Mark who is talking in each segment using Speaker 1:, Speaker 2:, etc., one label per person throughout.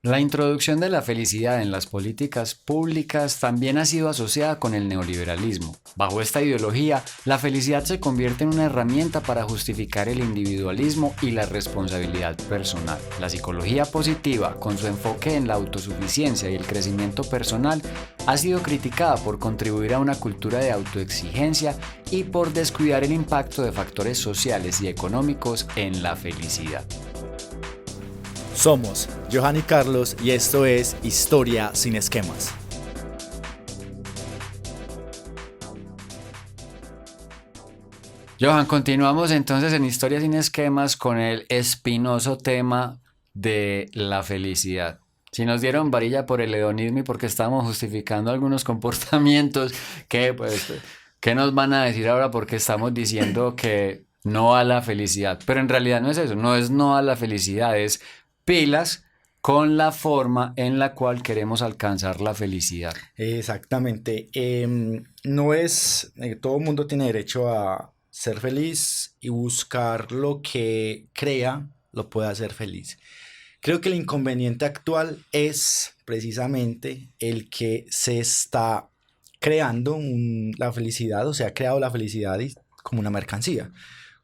Speaker 1: La introducción de la felicidad en las políticas públicas también ha sido asociada con el neoliberalismo. Bajo esta ideología, la felicidad se convierte en una herramienta para justificar el individualismo y la responsabilidad personal. La psicología positiva, con su enfoque en la autosuficiencia y el crecimiento personal, ha sido criticada por contribuir a una cultura de autoexigencia y por descuidar el impacto de factores sociales y económicos en la felicidad.
Speaker 2: Somos Johan y Carlos y esto es Historia sin esquemas.
Speaker 1: Johan, continuamos entonces en Historia sin esquemas con el espinoso tema de la felicidad. Si nos dieron varilla por el hedonismo y porque estamos justificando algunos comportamientos, ¿qué nos van a decir ahora porque estamos diciendo que no a la felicidad? Pero en realidad no es eso, no es no a la felicidad, es pilas con la forma en la cual queremos alcanzar la felicidad.
Speaker 2: Exactamente. No es, todo el mundo tiene derecho a ser feliz y buscar lo que crea lo puede hacer feliz. Creo que el inconveniente actual es precisamente el que se está creando la felicidad, o se ha creado la felicidad como una mercancía,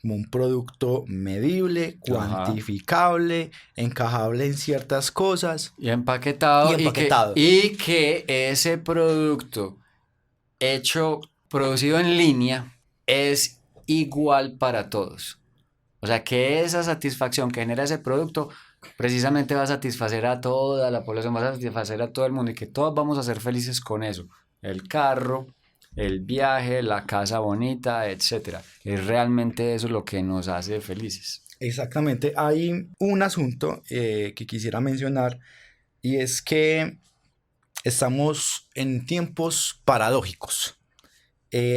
Speaker 2: como un producto medible,
Speaker 1: Ajá.
Speaker 2: cuantificable, encajable en ciertas cosas
Speaker 1: Y
Speaker 2: y
Speaker 1: empaquetado
Speaker 2: empaquetado.
Speaker 1: y que ese producto hecho, producido en línea es igual para todos. O sea que esa satisfacción que genera ese producto precisamente va a satisfacer a toda la población, va a satisfacer a todo el mundo y que todos vamos a ser felices con eso. El carro, el viaje, la casa bonita, etcétera. Es realmente eso lo que nos hace felices.
Speaker 2: Exactamente. Hay un asunto que quisiera mencionar y es que estamos en tiempos paradójicos.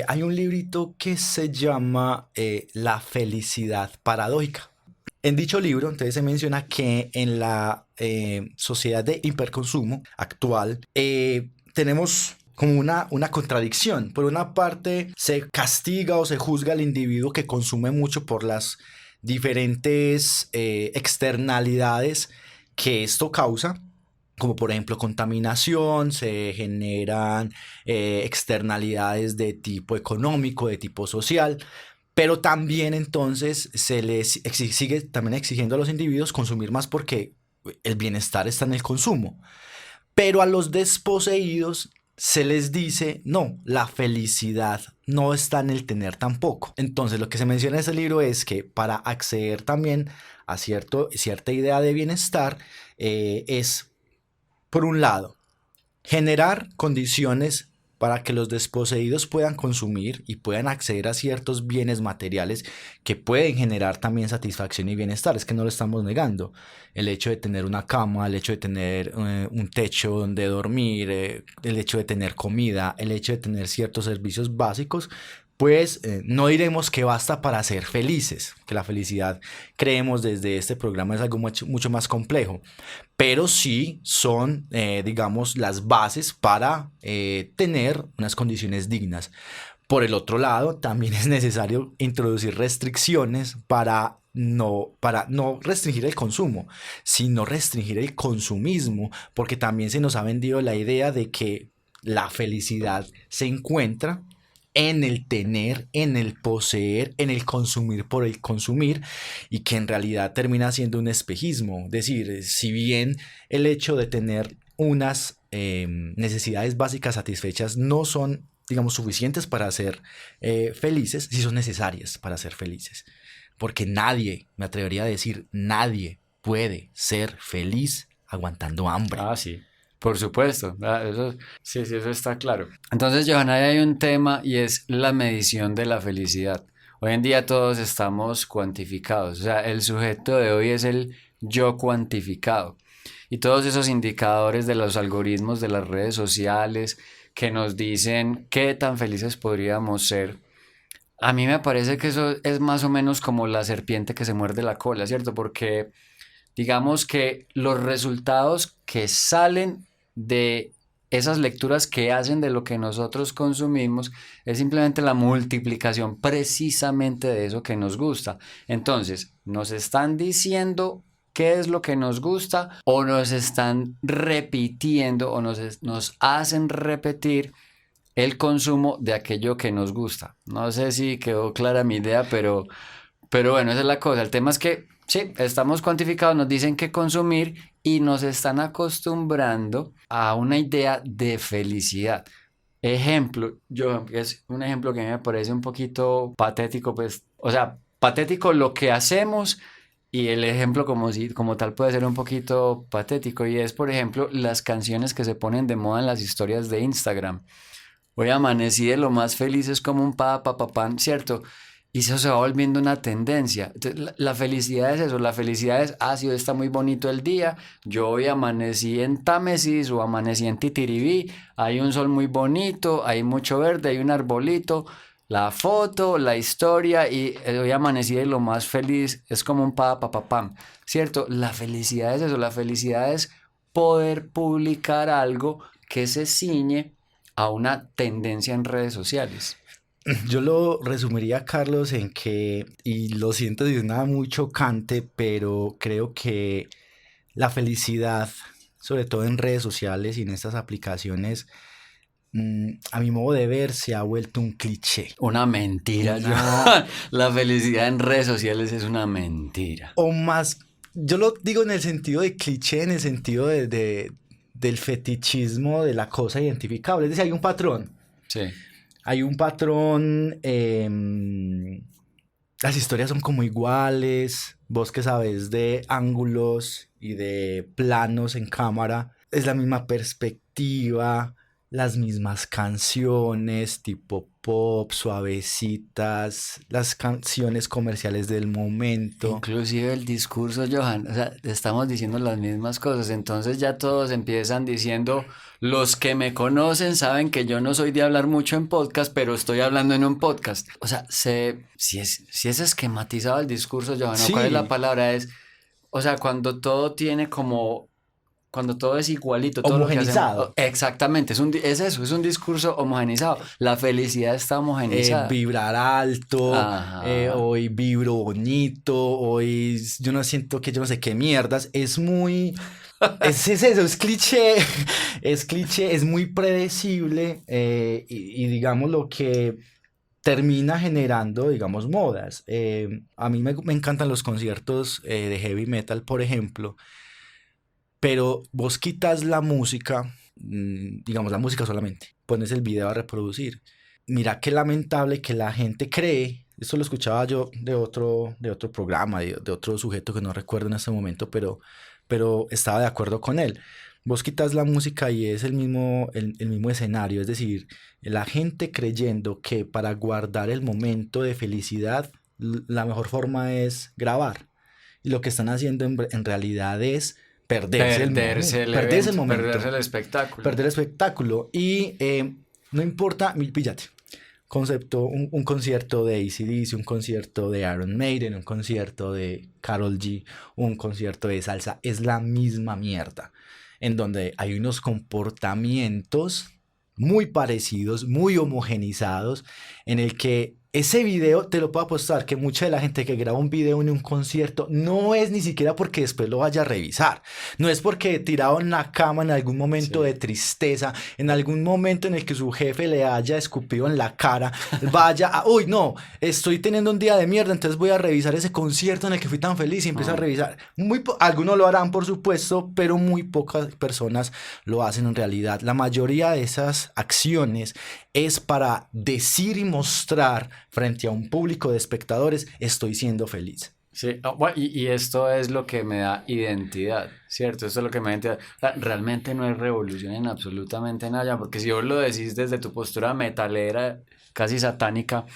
Speaker 2: Hay un librito que se llama La felicidad paradójica. En dicho libro, entonces se menciona que en la sociedad de hiperconsumo actual tenemos como una contradicción. Por una parte, se castiga o se juzga al individuo que consume mucho por las diferentes externalidades que esto causa, como por ejemplo contaminación, se generan externalidades de tipo económico, de tipo social, pero también entonces se les sigue también exigiendo a los individuos consumir más porque el bienestar está en el consumo. Pero a los desposeídos se les dice, no, la felicidad no está en el tener tampoco. Entonces lo que se menciona en ese libro es que para acceder también a cierta idea de bienestar es, por un lado, generar condiciones para que los desposeídos puedan consumir y puedan acceder a ciertos bienes materiales que pueden generar también satisfacción y bienestar. Es que no lo estamos negando. El hecho de tener una cama, el hecho de tener un techo donde dormir, el hecho de tener comida, el hecho de tener ciertos servicios básicos, pues no diremos que basta para ser felices, que la felicidad, creemos desde este programa, es algo mucho más complejo, pero sí son, digamos, las bases para tener unas condiciones dignas. Por el otro lado, también es necesario introducir restricciones para no restringir el consumo, sino restringir el consumismo, porque también se nos ha vendido la idea de que la felicidad se encuentra en el tener, en el poseer, en el consumir por el consumir, y que en realidad termina siendo un espejismo. Es decir, si bien el hecho de tener unas necesidades básicas satisfechas no son, digamos, suficientes para ser felices, sí son necesarias para ser felices. Porque nadie, me atrevería a decir, nadie puede ser feliz aguantando hambre.
Speaker 1: Ah, sí, por supuesto. Eso, sí, sí, eso está claro. Entonces, Johanna, ahí hay un tema y es la medición de la felicidad. Hoy en día todos estamos cuantificados. O sea, el sujeto de hoy es el yo cuantificado. Y todos esos indicadores de los algoritmos de las redes sociales que nos dicen qué tan felices podríamos ser. A mí me parece que eso es más o menos como la serpiente que se muerde la cola, ¿cierto? Porque digamos que los resultados que salen de esas lecturas que hacen de lo que nosotros consumimos es simplemente la multiplicación precisamente de eso que nos gusta. Entonces, nos están diciendo qué es lo que nos gusta o nos están repitiendo o nos hacen repetir el consumo de aquello que nos gusta. No sé si quedó clara mi idea, pero bueno, esa es la cosa. El tema es que sí, estamos cuantificados, nos dicen qué consumir y nos están acostumbrando a una idea de felicidad. Ejemplo, yo, es un ejemplo que me parece un poquito patético, pues, o sea, patético lo que hacemos y el ejemplo como tal puede ser un poquito patético y es, por ejemplo, las canciones que se ponen de moda en las historias de Instagram. Hoy amanecí de lo más feliz, es como un pan, ¿cierto? Y eso se va volviendo una tendencia. Entonces, la felicidad es eso, la felicidad es, si hoy está muy bonito el día, yo hoy amanecí en Támesis o amanecí en Titiribí, hay un sol muy bonito, hay mucho verde, hay un arbolito, la foto, la historia y hoy amanecí de lo más feliz, es como un pam, ¿cierto? La felicidad es eso, la felicidad es poder publicar algo que se ciñe a una tendencia en redes sociales.
Speaker 2: Yo lo resumiría, Carlos, en que, y lo siento de nada muy chocante, pero creo que la felicidad, sobre todo en redes sociales y en estas aplicaciones, a mi modo de ver, se ha vuelto un cliché.
Speaker 1: Una mentira. La felicidad en redes sociales es una mentira.
Speaker 2: O más, yo lo digo en el sentido de cliché, en el sentido del fetichismo de la cosa identificable. Es decir, hay un patrón.
Speaker 1: Sí.
Speaker 2: Hay un patrón, las historias son como iguales, vos que sabes de ángulos y de planos en cámara, es la misma perspectiva, las mismas canciones tipo pop, suavecitas, las canciones comerciales del momento.
Speaker 1: Inclusive el discurso, Johan, o sea, estamos diciendo las mismas cosas, entonces ya todos empiezan diciendo, los que me conocen saben que yo no soy de hablar mucho en podcast, pero estoy hablando en un podcast. O sea, si es esquematizado el discurso, Johan,
Speaker 2: Sí.
Speaker 1: ¿cuál es la palabra? O sea, cuando todo tiene como... Cuando todo es igualito, todo
Speaker 2: homogenizado.
Speaker 1: Lo que hacemos, exactamente, es eso, es un discurso homogenizado. La felicidad está homogenizada.
Speaker 2: Vibrar alto, hoy vibro bonito, hoy yo no siento que yo no sé qué mierdas, es muy... es eso, es cliché, es muy predecible y digamos lo que termina generando, digamos, modas. A mí me encantan los conciertos de heavy metal, por ejemplo. Pero vos quitas la música, digamos la música solamente, pones el video a reproducir. Mira qué lamentable que la gente cree, esto lo escuchaba yo de otro programa, de otro sujeto que no recuerdo en este momento, pero estaba de acuerdo con él. Vos quitas la música y es el mismo escenario, es decir, la gente creyendo que para guardar el momento de felicidad, la mejor forma es grabar. Y lo que están haciendo en realidad es perderse el momento,
Speaker 1: perderse el espectáculo.
Speaker 2: Perder el espectáculo. Y no importa, píllate, un concierto de AC/DC, un concierto de Iron Maiden, un concierto de Karol G, un concierto de salsa, es la misma mierda, en donde hay unos comportamientos muy parecidos, muy homogenizados, en el que ese video, te lo puedo apostar, que mucha de la gente que graba un video en un concierto no es ni siquiera porque después lo vaya a revisar, no es porque tirado en la cama en algún momento de tristeza, en algún momento en el que su jefe le haya escupido en la cara, vaya a, uy no, estoy teniendo un día de mierda, entonces voy a revisar ese concierto en el que fui tan feliz y empiezo a revisar. Algunos lo harán por supuesto, pero muy pocas personas lo hacen en realidad. La mayoría de esas acciones es para decir y mostrar frente a un público de espectadores, estoy siendo feliz.
Speaker 1: Sí, bueno, y esto es lo que me da identidad, ¿cierto? Esto es lo que me da identidad. O sea, realmente no hay revolución en absolutamente nada, porque si vos lo decís desde tu postura metalera, casi satánica,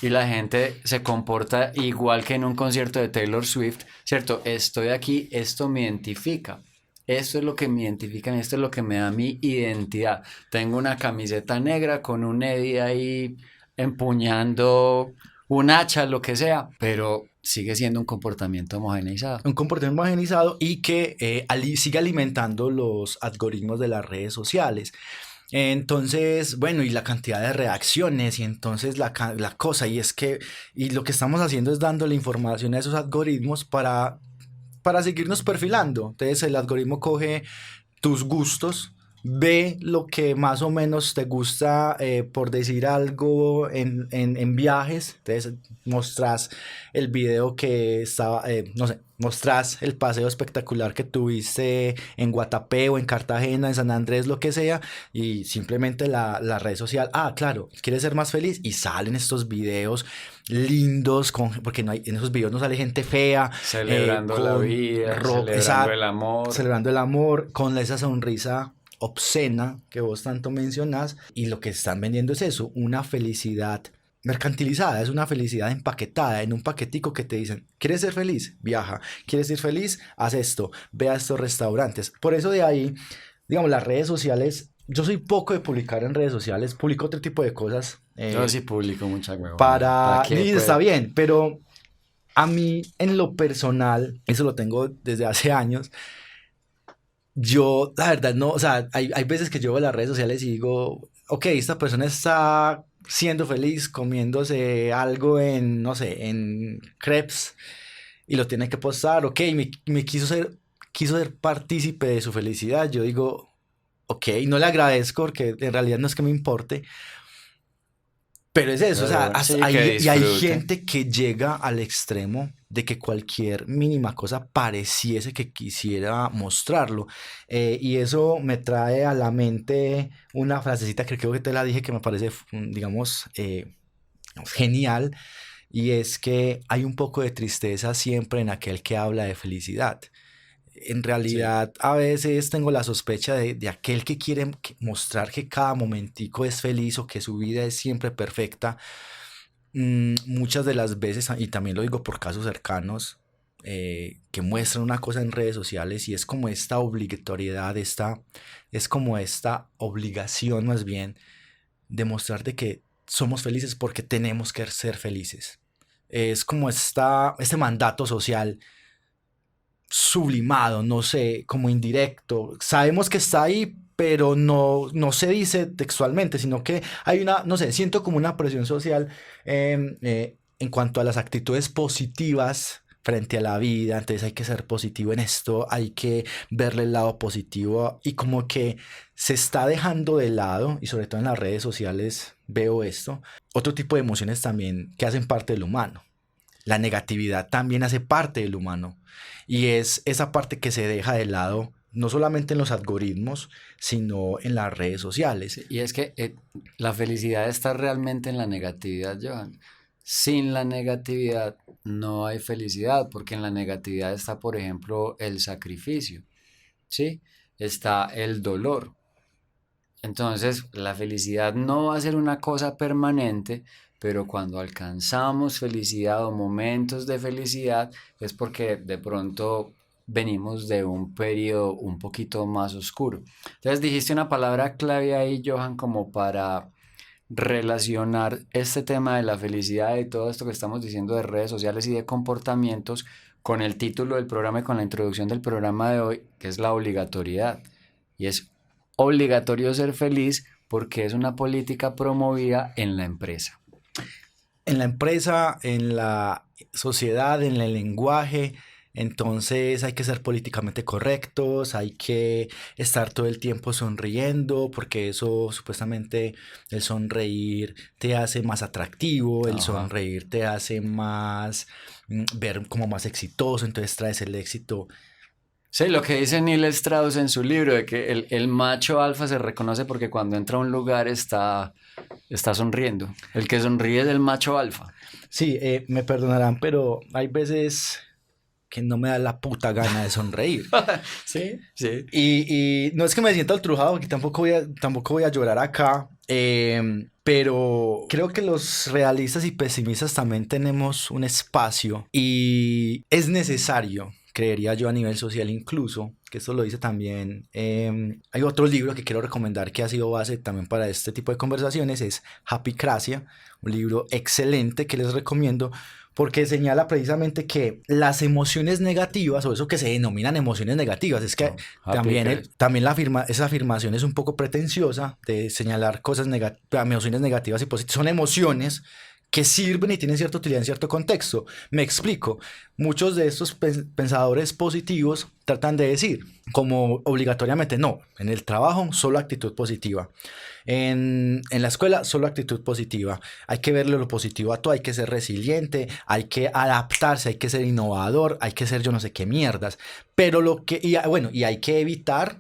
Speaker 1: y la gente se comporta igual que en un concierto de Taylor Swift, ¿cierto? Estoy aquí, esto me identifica. Esto es lo que me identifica, esto es lo que me da mi identidad. Tengo una camiseta negra con un Eddie ahí empuñando un hacha, lo que sea, pero sigue siendo un comportamiento homogeneizado.
Speaker 2: Un comportamiento homogeneizado y que sigue alimentando los algoritmos de las redes sociales. Entonces, bueno, y la cantidad de reacciones y entonces la cosa, y lo que estamos haciendo es dándole información a esos algoritmos para para seguirnos perfilando. Entonces el algoritmo coge tus gustos, ve lo que más o menos te gusta, por decir algo, en viajes. Entonces mostrás el video que estaba, no sé, mostrás el paseo espectacular que tuviste en Guatapé o en Cartagena, en San Andrés, lo que sea, y simplemente la red social, claro, quieres ser más feliz, y salen estos videos lindos, porque no hay, en esos videos no sale gente fea,
Speaker 1: celebrando la vida, celebrando el amor.
Speaker 2: Celebrando el amor, con esa sonrisa obscena que vos tanto mencionás, y lo que están vendiendo es eso, una felicidad mercantilizada, es una felicidad empaquetada en un paquetico que te dicen, ¿quieres ser feliz? Viaja. ¿Quieres ser feliz? Haz esto, ve a estos restaurantes. Por eso de ahí, digamos, las redes sociales, yo soy poco de publicar en redes sociales, publico otro tipo de cosas.
Speaker 1: Yo sí publico mucha huevona.
Speaker 2: ¿Para qué? Sí, está bien, pero a mí en lo personal, eso lo tengo desde hace años. Yo, la verdad, no, o sea, hay veces que yo veo las redes sociales y digo, ok, esta persona está siendo feliz comiéndose algo en, no sé, en crepes, y lo tiene que postar, ok, me quiso ser partícipe de su felicidad. Yo digo, ok, no le agradezco porque en realidad no es que me importe, pero es eso,
Speaker 1: Pero,
Speaker 2: o sea,
Speaker 1: sí,
Speaker 2: y hay gente que llega al extremo de que cualquier mínima cosa pareciese que quisiera mostrarlo. Y eso me trae a la mente una frasecita que creo que te la dije, que me parece, digamos, genial, y es que hay un poco de tristeza siempre en aquel que habla de felicidad. En realidad, a veces tengo la sospecha de aquel que quiere mostrar que cada momentico es feliz o que su vida es siempre perfecta. Muchas de las veces, y también lo digo por casos cercanos, que muestran una cosa en redes sociales, y es como esta obligatoriedad, es como esta obligación más bien de mostrar de que somos felices porque tenemos que ser felices. Es como este mandato social sublimado, no sé, como indirecto. Sabemos que está ahí, pero no se dice textualmente, sino que hay una, no sé, siento como una presión social, en cuanto a las actitudes positivas frente a la vida. Entonces hay que ser positivo en esto, hay que verle el lado positivo, y como que se está dejando de lado, y sobre todo en las redes sociales veo esto, otro tipo de emociones también que hacen parte del humano. La negatividad también hace parte del humano, y es esa parte que se deja de lado, no solamente en los algoritmos, sino en las redes sociales.
Speaker 1: Y es que la felicidad está realmente en la negatividad, Johan. Sin la negatividad no hay felicidad, porque en la negatividad está, por ejemplo, el sacrificio, ¿sí? Está el dolor. Entonces, la felicidad no va a ser una cosa permanente, pero cuando alcanzamos felicidad o momentos de felicidad es porque de pronto venimos de un periodo un poquito más oscuro. Entonces, dijiste una palabra clave ahí, Johan, como para relacionar este tema de la felicidad y todo esto que estamos diciendo de redes sociales y de comportamientos con el título del programa y con la introducción del programa de hoy, que es la obligatoriedad. Y es obligatorio ser feliz porque es una política promovida en la empresa.
Speaker 2: En la empresa, en la sociedad, en el lenguaje. Entonces hay que ser políticamente correctos, hay que estar todo el tiempo sonriendo, porque eso supuestamente, el sonreír te hace más atractivo, el sonreír te hace más, ver como más exitoso, entonces traes el éxito.
Speaker 1: Sí, lo que dice Neil Strauss en su libro, de que el macho alfa se reconoce porque cuando entra a un lugar está sonriendo. El que sonríe es el macho alfa.
Speaker 2: Sí, me perdonarán, pero hay veces que no me da la puta gana de sonreír.
Speaker 1: Sí, sí.
Speaker 2: Y no es que me sienta ultrujado, porque tampoco voy a llorar acá, pero creo que los realistas y pesimistas también tenemos un espacio, y es necesario, creería yo, a nivel social incluso, que esto lo dice también, hay otro libro que quiero recomendar que ha sido base también para este tipo de conversaciones, es Happycracia, un libro excelente que les recomiendo, porque señala precisamente que las emociones negativas, o eso que se denominan emociones negativas, es que también esa afirmación es un poco pretenciosa de señalar cosas emociones negativas y positivas. Son emociones que sirven y tienen cierta utilidad en cierto contexto. Me explico. Muchos de estos pensadores positivos tratan de decir, como obligatoriamente, no, en el trabajo solo actitud positiva, en la escuela solo actitud positiva, hay que verle lo positivo a todo, hay que ser resiliente, hay que adaptarse, hay que ser innovador, hay que ser yo no sé qué mierdas, pero y hay que evitar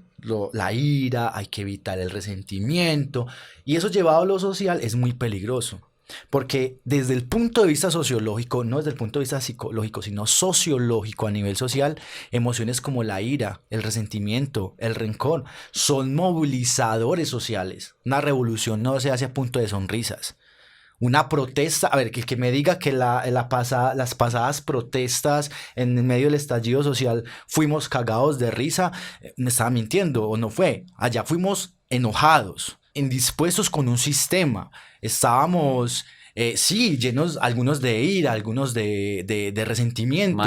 Speaker 2: la ira, hay que evitar el resentimiento, y eso llevado a lo social es muy peligroso. Porque desde el punto de vista sociológico, no desde el punto de vista psicológico, sino sociológico a nivel social, emociones como la ira, el resentimiento, el rencor, son movilizadores sociales. Una revolución no se hace a punto de sonrisas. Una protesta, a ver, que me diga que las pasadas protestas en medio del estallido social fuimos cagados de risa, me estaba mintiendo o no fue. Allá fuimos enojados, indispuestos con un sistema. Estábamos, sí, llenos algunos de ira, algunos de resentimiento.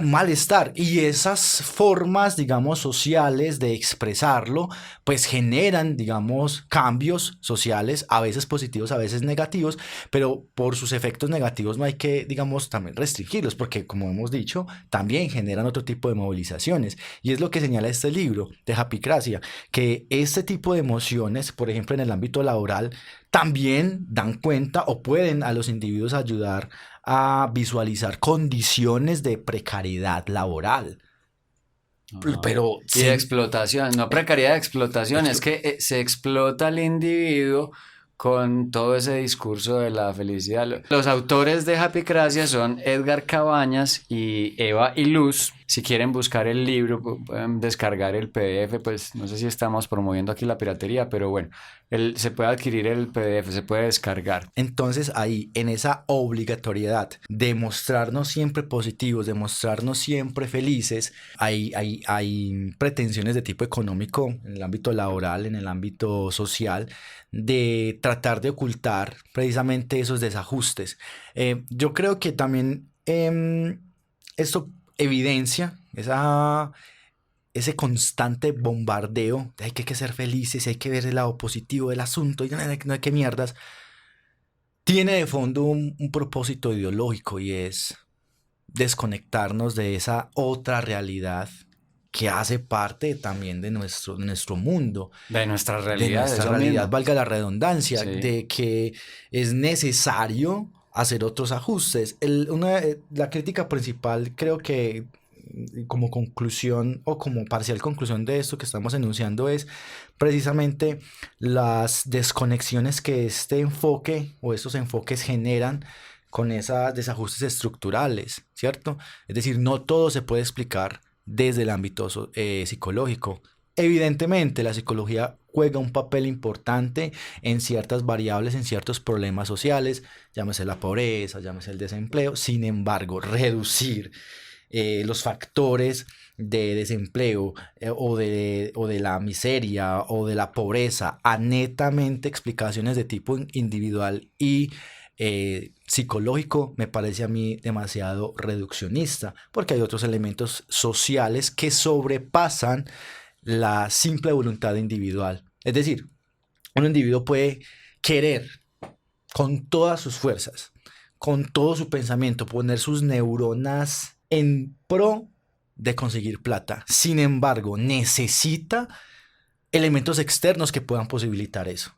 Speaker 2: Malestar. Y esas formas, digamos, sociales de expresarlo, pues generan, digamos, cambios sociales, a veces positivos, a veces negativos, pero por sus efectos negativos no hay que, digamos, también restringirlos, porque como hemos dicho, también generan otro tipo de movilizaciones. Y es lo que señala este libro de Japicracia, que este tipo de emociones, por ejemplo, en el ámbito laboral, también dan cuenta o pueden a los individuos ayudar a visualizar condiciones de precariedad laboral. Pero
Speaker 1: y de explotación, no precariedad, de explotación, es que se explota al individuo con todo ese discurso de la felicidad. Los autores de Japicracia son Edgar Cabañas y Eva Iluz. Si quieren buscar el libro, pueden descargar el PDF, pues no sé si estamos promoviendo aquí la piratería, pero bueno, se puede adquirir el PDF, se puede descargar.
Speaker 2: Entonces ahí, en esa obligatoriedad de mostrarnos siempre positivos, de mostrarnos siempre felices, hay pretensiones de tipo económico en el ámbito laboral, en el ámbito social, de tratar de ocultar precisamente esos desajustes. Yo creo que también esto evidencia ese constante bombardeo de hay que ser felices, hay que ver el lado positivo del asunto, y no hay que mierdas, tiene de fondo un propósito ideológico, y es desconectarnos de esa otra realidad que hace parte también de nuestro mundo.
Speaker 1: De nuestra realidad.
Speaker 2: De nuestra realidad, valga la redundancia, sí. De que es necesario hacer otros ajustes. La crítica principal, creo que como conclusión o como parcial conclusión de esto que estamos enunciando, es precisamente las desconexiones que este enfoque o estos enfoques generan con esos desajustes estructurales, ¿cierto? Es decir, no todo se puede explicar desde el ámbito psicológico. Evidentemente, la psicología juega un papel importante en ciertas variables, en ciertos problemas sociales, llámese la pobreza, llámese el desempleo. Sin embargo, reducir los factores de desempleo o de la miseria o de la pobreza a netamente explicaciones de tipo individual y psicológico me parece a mí demasiado reduccionista, porque hay otros elementos sociales que sobrepasan la simple voluntad individual. Es decir, un individuo puede querer con todas sus fuerzas, con todo su pensamiento, poner sus neuronas en pro de conseguir plata. Sin embargo, necesita elementos externos que puedan posibilitar eso.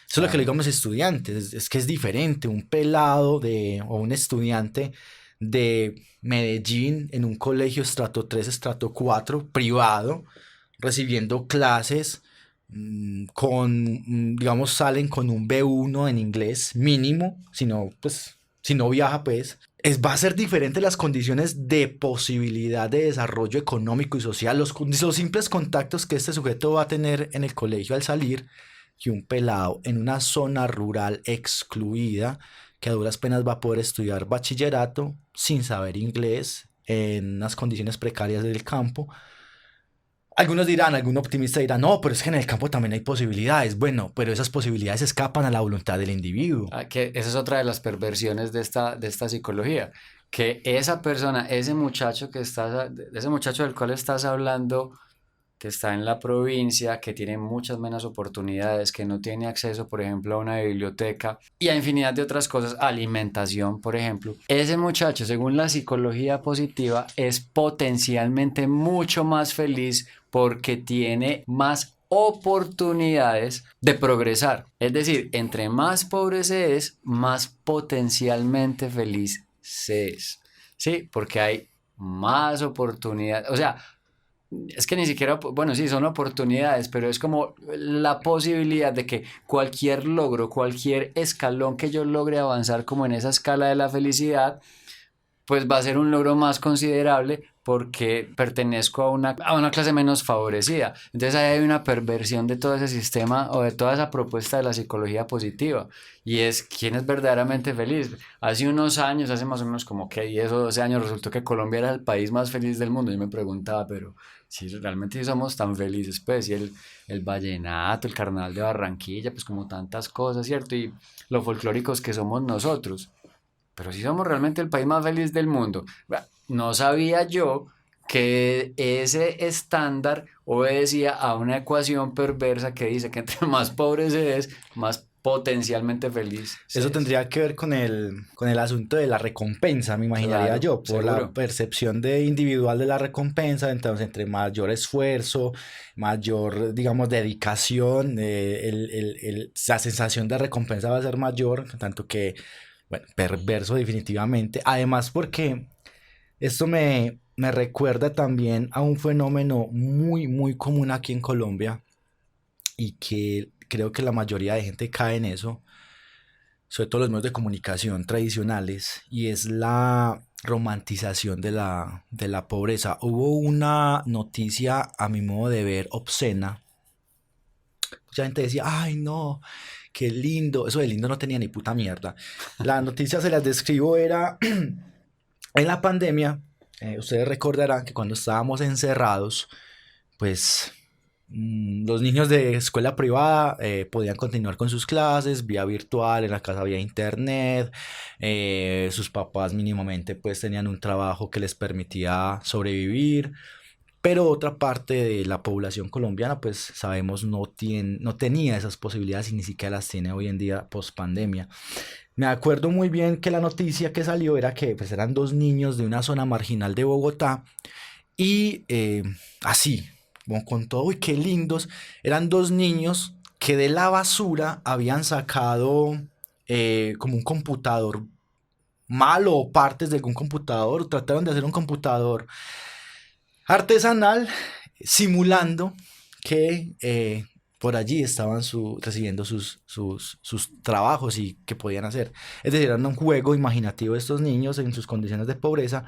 Speaker 2: Eso es lo que le digo a mis estudiantes, es que es diferente un pelado o un estudiante de Medellín en un colegio estrato 3, estrato 4, privado, recibiendo clases digamos, salen con un B1 en inglés mínimo, si no viaja, pues, va a ser diferente las condiciones de posibilidad de desarrollo económico y social, los simples contactos que este sujeto va a tener en el colegio al salir, que un pelado en una zona rural excluida, que a duras penas va a poder estudiar bachillerato sin saber inglés, en unas condiciones precarias del campo. Algún optimista dirá, no, pero es que en el campo también hay posibilidades. Bueno, pero esas posibilidades escapan a la voluntad del individuo.
Speaker 1: Que esa es otra de las perversiones de esta psicología, que esa persona, ese muchacho del cual estás hablando, que está en la provincia, que tiene muchas menos oportunidades, que no tiene acceso, por ejemplo, a una biblioteca y a infinidad de otras cosas, alimentación, por ejemplo. Ese muchacho, según la psicología positiva, es potencialmente mucho más feliz porque tiene más oportunidades de progresar. Es decir, entre más pobre se es, más potencialmente feliz se es. Sí, porque hay más oportunidades. O sea, es que ni siquiera, bueno, sí, son oportunidades, pero es como la posibilidad de que cualquier logro, cualquier escalón que yo logre avanzar como en esa escala de la felicidad, pues va a ser un logro más considerable porque pertenezco a una clase menos favorecida. Entonces ahí hay una perversión de todo ese sistema o de toda esa propuesta de la psicología positiva. Y es quién es verdaderamente feliz. Hace unos años, hace más o menos como que 10 o 12 años, resultó que Colombia era el país más feliz del mundo. Yo me preguntaba, pero si realmente sí somos tan felices, pues, y el vallenato, el carnaval de Barranquilla, pues como tantas cosas, ¿cierto? Y lo folclóricos que somos nosotros. Pero si somos realmente el país más feliz del mundo. No sabía yo que ese estándar obedecía a una ecuación perversa que dice que entre más pobre se es, más potencialmente feliz
Speaker 2: Eso
Speaker 1: se es.
Speaker 2: tendría que ver con el asunto de la recompensa, me imaginaría
Speaker 1: Claro,
Speaker 2: yo, por la
Speaker 1: seguro.
Speaker 2: percepción de individual de la recompensa. Entonces, entre mayor esfuerzo, mayor, digamos, dedicación, la sensación de recompensa va a ser mayor, tanto que, bueno, perverso definitivamente. Además, porque esto me recuerda también a un fenómeno muy, muy común aquí en Colombia y que creo que la mayoría de gente cae en eso, sobre todo los medios de comunicación tradicionales, y es la romantización de la pobreza. Hubo una noticia, a mi modo de ver, obscena. Mucha gente decía, ay no, qué lindo. Eso de lindo no tenía ni puta mierda. La noticia, se las describo, era en la pandemia. Ustedes recordarán que cuando estábamos encerrados, pues los niños de escuela privada podían continuar con sus clases vía virtual, en la casa había internet, sus papás mínimamente pues tenían un trabajo que les permitía sobrevivir, pero otra parte de la población colombiana pues sabemos no tenía esas posibilidades y ni siquiera las tiene hoy en día post pandemia. Me acuerdo muy bien que la noticia que salió era que pues eran dos niños de una zona marginal de Bogotá y así, como con todo, uy, qué lindos. Eran dos niños que de la basura habían sacado como un computador malo o partes de algún computador. Trataron de hacer un computador artesanal simulando que por allí estaban recibiendo sus trabajos y que podían hacer. Es decir, era un juego imaginativo de estos niños en sus condiciones de pobreza.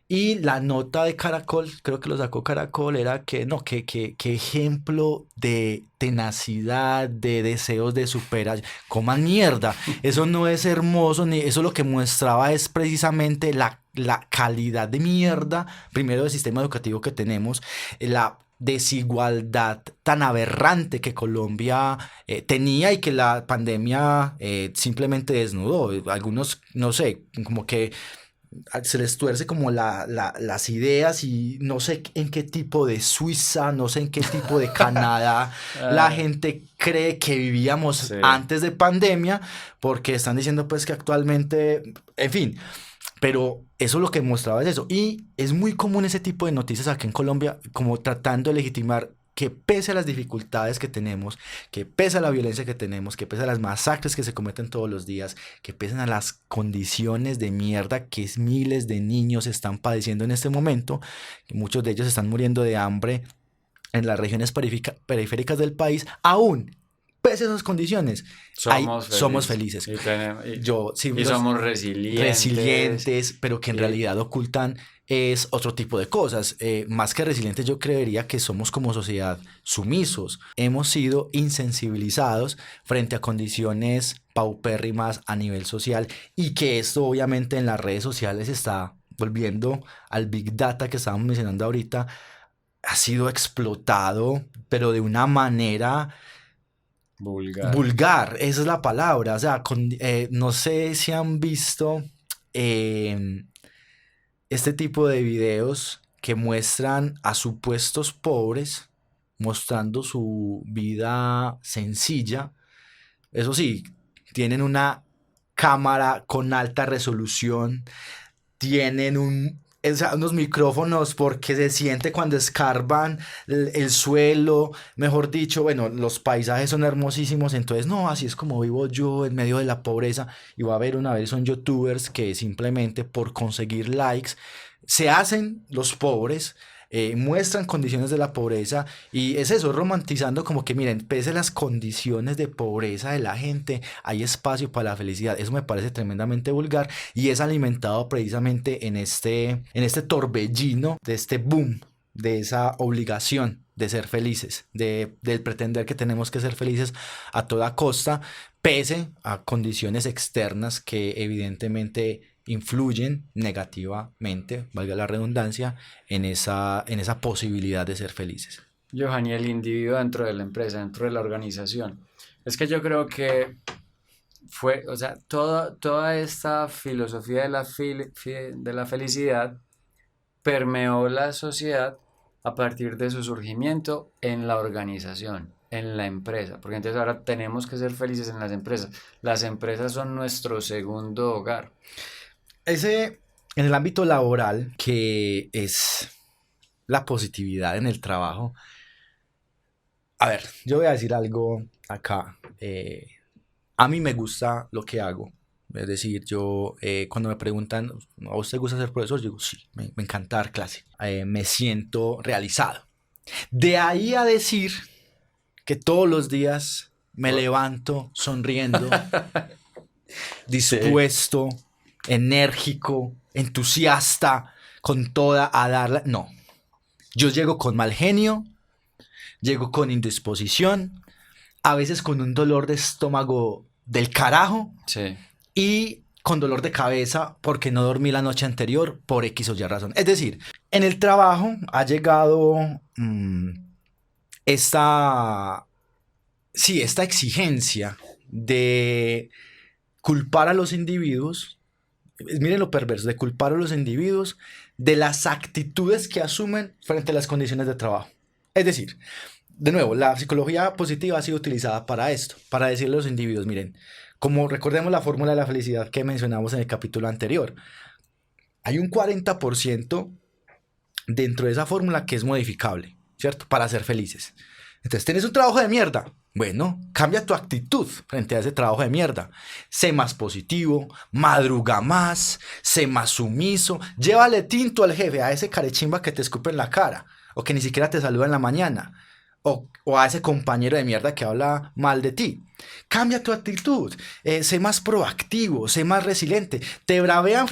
Speaker 2: Y la nota de Caracol, creo que lo sacó Caracol, era que no, que ejemplo de tenacidad, de deseos de superar. Coman mierda. Eso no es hermoso, ni eso lo que muestraba es precisamente la calidad de mierda, primero del sistema educativo que tenemos, la desigualdad tan aberrante que Colombia tenía y que la pandemia simplemente desnudó. Algunos, no sé, como que se les tuerce como las ideas y no sé en qué tipo de Suiza, no sé en qué tipo de Canadá la
Speaker 1: Ah,
Speaker 2: gente cree que vivíamos
Speaker 1: sí.
Speaker 2: antes de pandemia, porque están diciendo pues que actualmente, en fin, pero eso lo que mostraba es eso. Y es muy común ese tipo de noticias aquí en Colombia, como tratando de legitimar que pese a las dificultades que tenemos, que pese a la violencia que tenemos, que pese a las masacres que se cometen todos los días, que pese a las condiciones de mierda que miles de niños están padeciendo en este momento, que muchos de ellos están muriendo de hambre en las regiones periféricas del país, aún pese a esas condiciones,
Speaker 1: Somos
Speaker 2: somos
Speaker 1: felices
Speaker 2: felices.
Speaker 1: y, tenemos,
Speaker 2: Yo, sí,
Speaker 1: y somos resilientes.
Speaker 2: resilientes, pero que en
Speaker 1: Y,
Speaker 2: realidad ocultan es otro tipo de cosas. Más que resilientes, yo creería que somos como sociedad sumisos. Hemos sido insensibilizados frente a condiciones paupérrimas a nivel social y que esto obviamente en las redes sociales está volviendo al Big Data que estábamos mencionando ahorita, ha sido explotado, pero de una manera
Speaker 1: vulgar.
Speaker 2: vulgar, esa es la palabra. O sea, no sé si han visto eh, este tipo de videos que muestran a supuestos pobres. mostrando su vida sencilla. Eso sí, tienen una cámara con alta resolución, tienen unos micrófonos porque se siente cuando escarban el suelo, mejor dicho, bueno, los paisajes son hermosísimos, entonces no, así es como vivo yo en medio de la pobreza. Y va a haber una vez son youtubers que simplemente por conseguir likes se hacen los pobres, muestran condiciones de la pobreza, y es eso, romantizando como que miren, pese a las condiciones de pobreza de la gente, hay espacio para la felicidad. Eso me parece tremendamente vulgar y es alimentado precisamente en este torbellino de este boom, de esa obligación de ser felices, del pretender que tenemos que ser felices a toda costa, pese a condiciones externas que evidentemente influyen negativamente, valga la redundancia, en esa posibilidad de ser felices.
Speaker 1: Johan, y el individuo dentro de la empresa, dentro de la organización. Es que yo creo que o sea, toda esta filosofía de la felicidad permeó la sociedad a partir de su surgimiento en la organización, en la empresa, porque entonces ahora tenemos que ser felices en las empresas. Las empresas son nuestro segundo hogar.
Speaker 2: En el ámbito laboral, que es la positividad en el trabajo, a ver, yo voy a decir algo acá. A mí me gusta lo que hago. Es decir, yo cuando me preguntan, ¿a usted gusta ser profesor? Yo digo, sí, me encanta dar clase. Me siento realizado. De ahí a decir que todos los días me levanto sonriendo, dispuesto, enérgico, entusiasta, con toda a darla. No, yo llego con mal genio, llego con indisposición, a veces con un dolor de estómago del carajo,
Speaker 1: Sí.
Speaker 2: y con dolor de cabeza porque no dormí la noche anterior por X o Y razón. Es decir, en el trabajo ha llegado esta exigencia de culpar a los individuos. Miren lo perverso, de culpar a los individuos de las actitudes que asumen frente a las condiciones de trabajo. Es decir, de nuevo, la psicología positiva ha sido utilizada para esto, para decirle a los individuos, miren, como recordemos la fórmula de la felicidad que mencionamos en el capítulo anterior, hay un 40% dentro de esa fórmula que es modificable, ¿cierto? Para ser felices. Entonces, ¿tienes un trabajo de mierda? Bueno, cambia tu actitud frente a ese trabajo de mierda. Sé más positivo, madruga más, sé más sumiso, llévale tinto al jefe, a ese carechimba que te escupe en la cara, o que ni siquiera te saluda en la mañana, o a ese compañero de mierda que habla mal de ti. Cambia tu actitud, sé más proactivo, sé más resiliente. Te bravean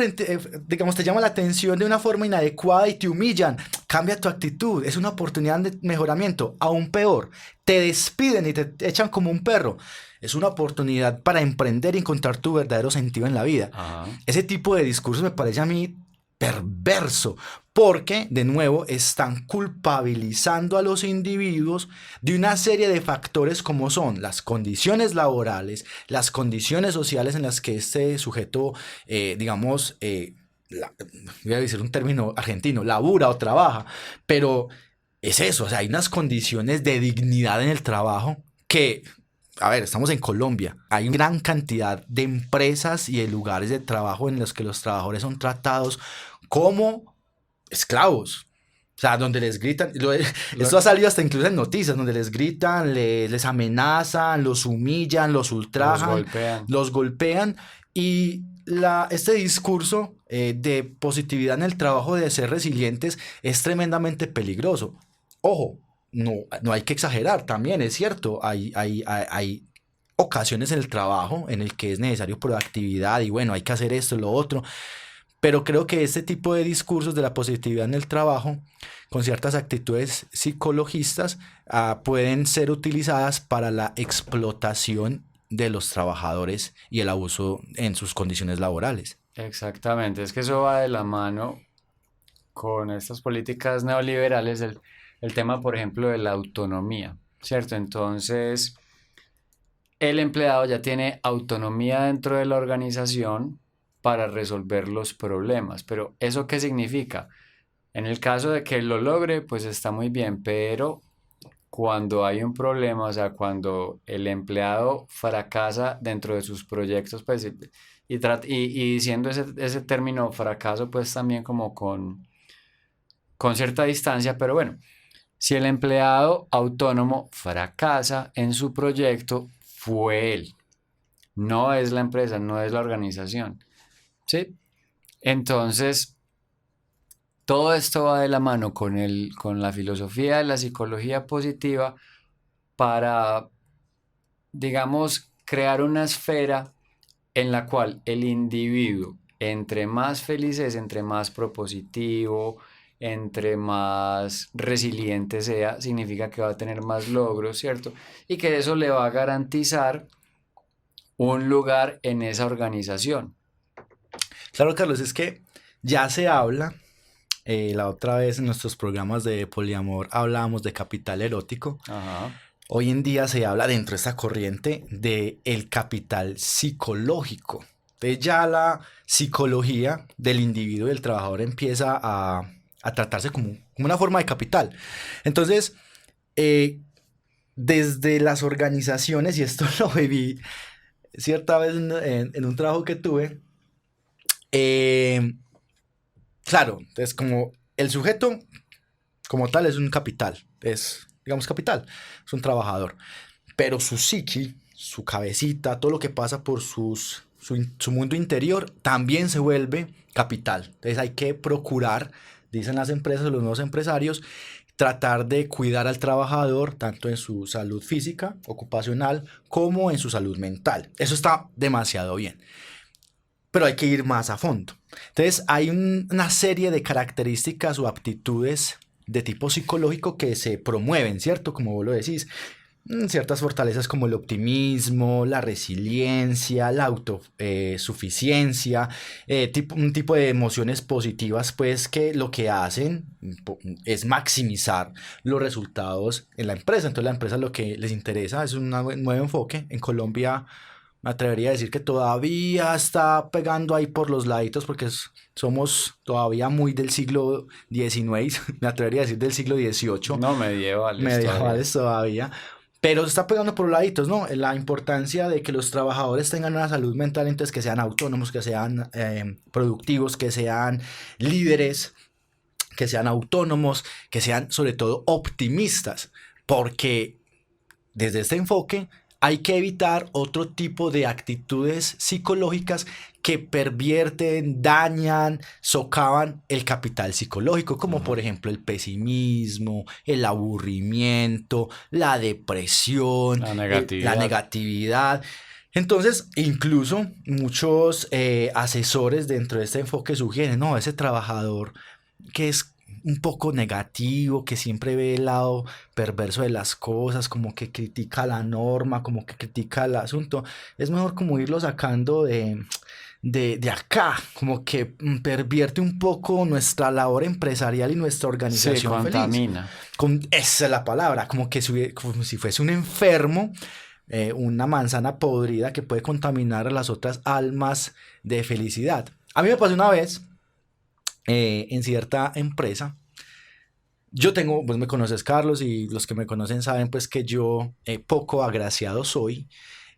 Speaker 2: digamos, te llama la atención de una forma inadecuada y te humillan. Cambia tu actitud, es una oportunidad de mejoramiento. Aún peor, te despiden y te echan como un perro. Es una oportunidad para emprender y encontrar tu verdadero sentido en la vida.
Speaker 1: Ajá.
Speaker 2: Ese tipo de discursos me parece a mí perverso, porque de nuevo están culpabilizando a los individuos de una serie de factores como son las condiciones laborales, las condiciones sociales en las que este sujeto, digamos, voy a decir un término argentino, labura o trabaja, pero es eso, o sea, hay unas condiciones de dignidad en el trabajo que... A ver, estamos en Colombia. Hay una gran cantidad de empresas y de lugares de trabajo en los que los trabajadores son tratados como esclavos. O sea, donde les gritan. Esto ha salido hasta incluso en noticias, donde les gritan, les amenazan, los humillan, los ultrajan, los golpean. Y este discurso de positividad en el trabajo, de ser resilientes, es tremendamente peligroso. Ojo. No hay que exagerar, también es cierto, hay ocasiones en el trabajo en el que es necesario proactividad y bueno, hay que hacer esto, lo otro, pero creo que este tipo de discursos de la positividad en el trabajo, con ciertas actitudes psicologistas, pueden ser utilizadas para la explotación de los trabajadores y el abuso en sus condiciones laborales.
Speaker 1: Exactamente, es que eso va de la mano con estas políticas neoliberales, el tema, por ejemplo, de la autonomía, ¿cierto? Entonces, el empleado ya tiene autonomía dentro de la organización para resolver los problemas, pero ¿eso qué significa? En el caso de que lo logre, pues está muy bien, pero cuando hay un problema, o sea, cuando el empleado fracasa dentro de sus proyectos, pues, y diciendo ese término fracaso, pues también como con cierta distancia, pero bueno, si el empleado autónomo fracasa en su proyecto, fue él, no es la empresa, no es la organización, ¿sí? Entonces, todo esto va de la mano con la filosofía de la psicología positiva para, digamos, crear una esfera en la cual el individuo, entre más feliz es, entre más propositivo, entre más resiliente sea, significa que va a tener más logros, ¿cierto? Y que eso le va a garantizar un lugar en esa organización.
Speaker 2: Claro, Carlos, es que ya se habla, la otra vez en nuestros programas de poliamor hablábamos de capital erótico.
Speaker 1: Ajá.
Speaker 2: Hoy en día se habla dentro de esta corriente de el capital psicológico. Entonces ya la psicología del individuo y del trabajador empieza a tratarse como una forma de capital. Entonces, desde las organizaciones, y esto lo viví cierta vez en un trabajo que tuve, claro, es como el sujeto como tal es un capital, es, digamos, capital, es un trabajador, pero su psiqui, su cabecita, todo lo que pasa por su mundo interior también se vuelve capital. Entonces hay que procurar, dicen las empresas, los nuevos empresarios, tratar de cuidar al trabajador tanto en su salud física, ocupacional, como en su salud mental. Eso está demasiado bien, pero hay que ir más a fondo. Entonces hay una serie de características o aptitudes de tipo psicológico que se promueven, ¿cierto? Como vos lo decís, ciertas fortalezas como el optimismo, la resiliencia, la autosuficiencia, un tipo de emociones positivas, pues que lo que hacen es maximizar los resultados en la empresa. Entonces la empresa lo que les interesa es un nuevo enfoque. En Colombia me atrevería a decir que todavía está pegando ahí por los laditos porque somos todavía muy del siglo XIX, me atrevería a decir del siglo XVIII.
Speaker 1: No, medievales
Speaker 2: todavía. Pero se está pegando por los laditos, ¿no? La importancia de que los trabajadores tengan una salud mental, entonces que sean autónomos, que sean productivos, que sean líderes, que sean autónomos, que sean sobre todo optimistas, porque desde este enfoque hay que evitar otro tipo de actitudes psicológicas que pervierten, dañan, socavan el capital psicológico, como por ejemplo el pesimismo, el aburrimiento, la depresión,
Speaker 1: La
Speaker 2: la negatividad. Entonces, incluso muchos asesores dentro de este enfoque sugieren, no, ese trabajador que es un poco negativo, que siempre ve el lado perverso de las cosas, como que critica la norma, como que critica el asunto, es mejor como irlo sacando de acá, como que pervierte un poco nuestra labor empresarial y nuestra organización.
Speaker 1: Se contamina.
Speaker 2: Esa es la palabra, como si fuese un enfermo, una manzana podrida que puede contaminar a las otras almas de felicidad. A mí me pasó una vez en cierta empresa. Yo tengo, pues me conoces, Carlos, y los que me conocen saben pues que yo poco agraciado soy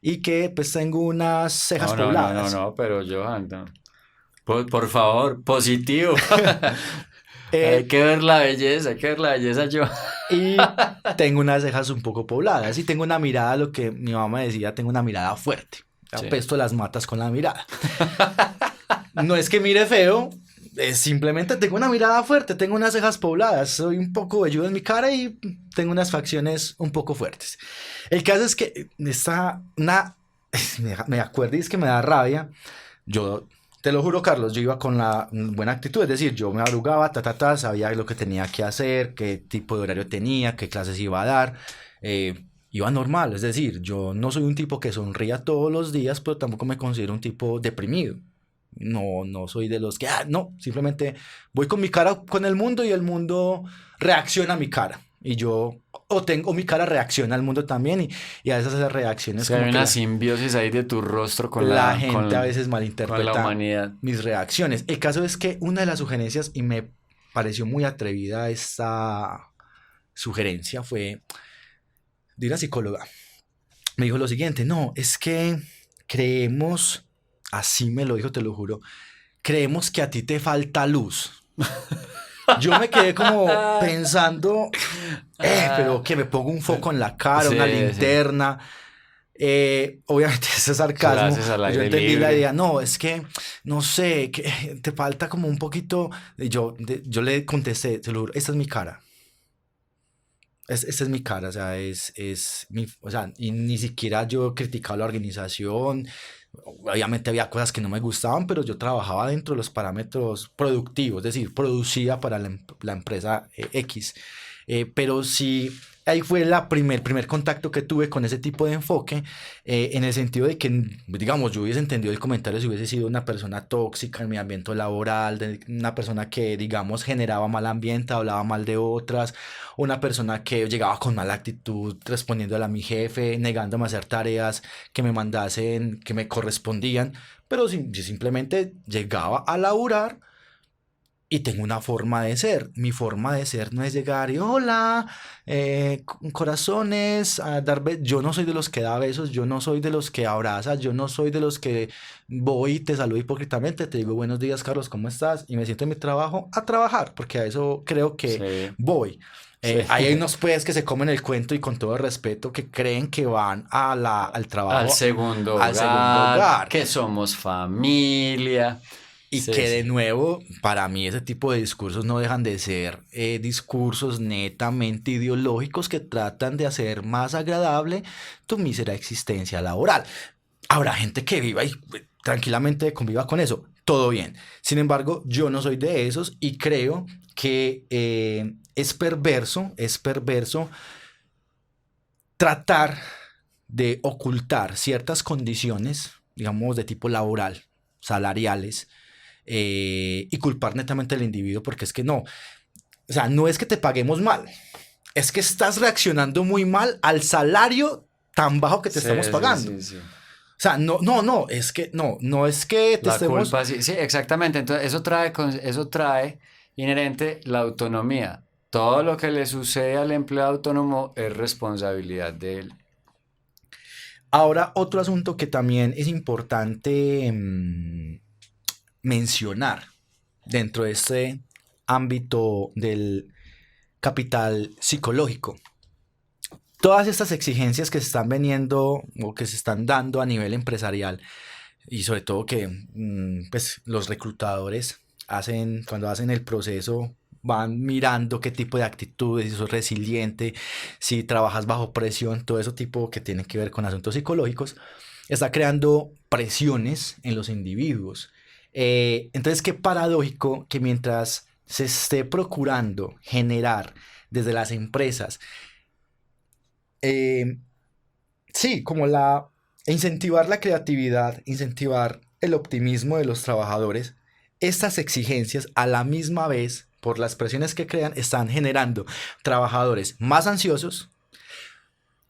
Speaker 2: y que pues tengo unas cejas pobladas.
Speaker 1: No, pero Johan, no. Por favor, positivo. Hay que ver la belleza, Johan.
Speaker 2: Y tengo unas cejas un poco pobladas y tengo una mirada, lo que mi mamá decía, tengo una mirada fuerte. Apesto las matas con la mirada. No es que mire feo, simplemente tengo una mirada fuerte, tengo unas cejas pobladas, soy un poco velludo en mi cara y tengo unas facciones un poco fuertes. El caso es que me acuerdo y es que me da rabia. Yo te lo juro, Carlos, yo iba con la buena actitud, es decir, yo me arrugaba, sabía lo que tenía que hacer, qué tipo de horario tenía, qué clases iba a dar. Iba normal, es decir, yo no soy un tipo que sonría todos los días, pero tampoco me considero un tipo deprimido. No soy de los que, no, simplemente voy con mi cara con el mundo y el mundo reacciona a mi cara. Y yo, o mi cara reacciona al mundo también y a esas reacciones.
Speaker 1: Hay una simbiosis ahí de tu rostro con
Speaker 2: la gente a veces malinterpreta
Speaker 1: con la humanidad.
Speaker 2: Mis reacciones. El caso es que una de las sugerencias, y me pareció muy atrevida esta sugerencia, fue de una psicóloga. Me dijo lo siguiente: no, es que creemos, así me lo dijo, te lo juro, creemos que a ti te falta luz. Yo me quedé como pensando, pero que me pongo un foco en la cara,
Speaker 1: Sí,
Speaker 2: una
Speaker 1: sí.
Speaker 2: linterna. Obviamente ese
Speaker 1: Se la
Speaker 2: sarcasmo.
Speaker 1: haces al
Speaker 2: Yo
Speaker 1: aire
Speaker 2: entendí la
Speaker 1: libre.
Speaker 2: idea, no, es que, no sé, que te falta como un poquito. Yo le contesté, te lo juro, esta es mi cara. Esta es mi cara, o sea, o sea, y ni siquiera yo criticaba la organización. Obviamente había cosas que no me gustaban, pero yo trabajaba dentro de los parámetros productivos, es decir, producía para la empresa X. Pero sí, ahí fue primer contacto que tuve con ese tipo de enfoque, en el sentido de que, digamos, yo hubiese entendido el comentario si hubiese sido una persona tóxica en mi ambiente laboral, una persona que, digamos, generaba mal ambiente, hablaba mal de otras, una persona que llegaba con mala actitud respondiéndole a mi jefe, negándome a hacer tareas que me mandasen, que me correspondían, pero yo simplemente llegaba a laburar y tengo una forma de ser. Mi forma de ser no es llegar y hola, corazones, a dar yo no soy de los que da besos, yo no soy de los que abraza, yo no soy de los que voy y te saludo hipócritamente, te digo buenos días Carlos, ¿cómo estás? Y me siento en mi trabajo a trabajar, porque a eso creo que
Speaker 1: Sí,
Speaker 2: voy.
Speaker 1: sí.
Speaker 2: Hay unos pues que se comen el cuento y con todo respeto que creen que van al
Speaker 1: Al
Speaker 2: trabajo,
Speaker 1: segundo
Speaker 2: al segundo
Speaker 1: hogar,
Speaker 2: hogar.
Speaker 1: que somos familia.
Speaker 2: Y
Speaker 1: Sí,
Speaker 2: que
Speaker 1: sí.
Speaker 2: de nuevo, para mí ese tipo de discursos no dejan de ser discursos netamente ideológicos que tratan de hacer más agradable tu mísera existencia laboral. Habrá gente que viva y tranquilamente conviva con eso, todo bien. Sin embargo, yo no soy de esos y creo que es perverso tratar de ocultar ciertas condiciones, digamos, de tipo laboral, salariales, y culpar netamente al individuo, porque es que no, o sea, no es que te paguemos mal, es que estás reaccionando muy mal al salario tan bajo que te
Speaker 1: Sí,
Speaker 2: estamos
Speaker 1: sí,
Speaker 2: pagando.
Speaker 1: sí,
Speaker 2: O
Speaker 1: sí.
Speaker 2: sea, no, es que no es que te
Speaker 1: La
Speaker 2: estemos.
Speaker 1: culpa, sí, sí, exactamente. Entonces, eso trae inherente la autonomía. Todo lo que le sucede al empleado autónomo es responsabilidad de él.
Speaker 2: Ahora, otro asunto que también es importante mencionar dentro de este ámbito del capital psicológico. Todas estas exigencias que se están veniendo o que se están dando a nivel empresarial, y sobre todo que pues los reclutadores cuando hacen el proceso, van mirando qué tipo de actitudes, si sos resiliente, si trabajas bajo presión, todo eso tipo que tiene que ver con asuntos psicológicos, está creando presiones en los individuos. Entonces, qué paradójico que mientras se esté procurando generar desde las empresas, eh, sí, como incentivar la creatividad, incentivar el optimismo de los trabajadores, estas exigencias a la misma vez, por las presiones que crean, están generando trabajadores más ansiosos,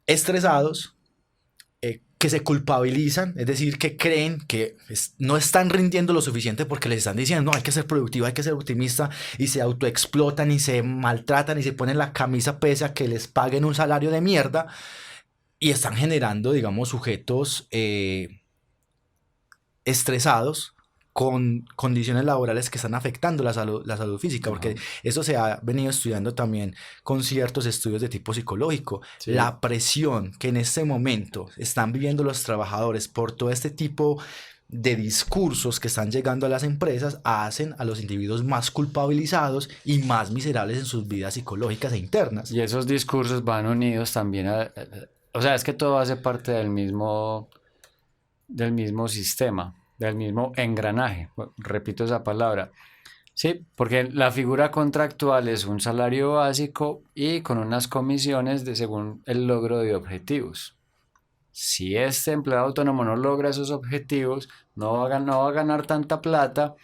Speaker 2: estresados, que se culpabilizan, es decir, que creen que no están rindiendo lo suficiente porque les están diciendo, no, hay que ser productivo, hay que ser optimista, y se autoexplotan y se maltratan y se ponen la camisa pese a que les paguen un salario de mierda, y están generando, digamos, sujetos estresados con condiciones laborales que están afectando la salud física, porque
Speaker 1: Ajá.
Speaker 2: eso se ha venido estudiando también con ciertos estudios de tipo psicológico.
Speaker 1: Sí.
Speaker 2: La presión que en este momento están viviendo los trabajadores por todo este tipo de discursos que están llegando a las empresas hacen a los individuos más culpabilizados y más miserables en sus vidas psicológicas e internas.
Speaker 1: Y esos discursos van unidos también o sea, es que todo hace parte del mismo sistema, del mismo engranaje. Repito esa palabra. Sí, porque la figura contractual es un salario básico y con unas comisiones de según el logro de objetivos. Si este empleado autónomo no logra esos objetivos, no va a ganar tanta plata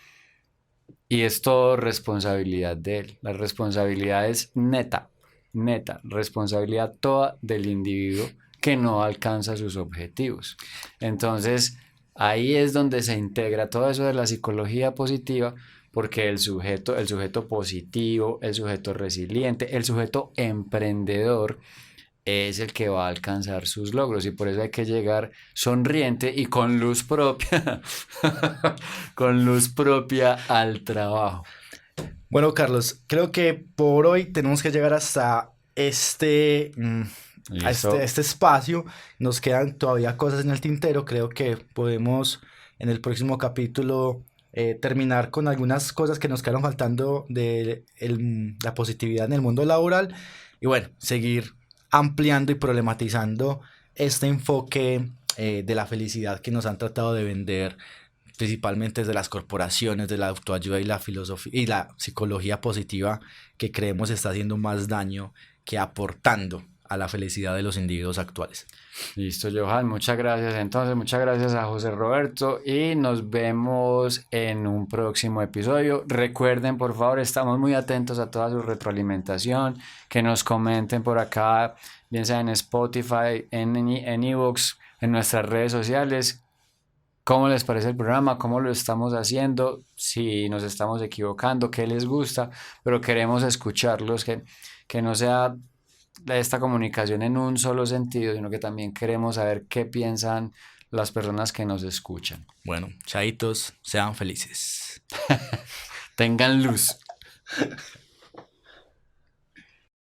Speaker 1: y es todo responsabilidad de él. La responsabilidad es neta, neta, responsabilidad toda del individuo que no alcanza sus objetivos. Entonces, ahí es donde se integra todo eso de la psicología positiva, porque el sujeto positivo, el sujeto resiliente, el sujeto emprendedor, es el que va a alcanzar sus logros y por eso hay que llegar sonriente y con luz propia, con luz propia al trabajo.
Speaker 2: Bueno, Carlos, creo que por hoy tenemos que llegar hasta
Speaker 1: Listo.
Speaker 2: este espacio. Nos quedan todavía cosas en el tintero. Creo que podemos en el próximo capítulo terminar con algunas cosas que nos quedaron faltando de la positividad en el mundo laboral y bueno, seguir ampliando y problematizando este enfoque de la felicidad que nos han tratado de vender principalmente desde las corporaciones, de la autoayuda y la filosofía y la psicología positiva que creemos está haciendo más daño que aportando a la felicidad de los individuos actuales.
Speaker 1: Listo, Johan, muchas gracias. Entonces, muchas gracias a José Roberto y nos vemos en un próximo episodio. Recuerden, por favor, estamos muy atentos a toda su retroalimentación, que nos comenten por acá, bien sea en Spotify, en iVoox, en nuestras redes sociales. ¿Cómo les parece el programa? ¿Cómo lo estamos haciendo? Si nos estamos equivocando, ¿qué les gusta? Pero queremos escucharlos, que no sea esta comunicación en un solo sentido, sino que también queremos saber qué piensan las personas que nos escuchan.
Speaker 2: Bueno, chaitos, sean felices.
Speaker 1: Tengan luz.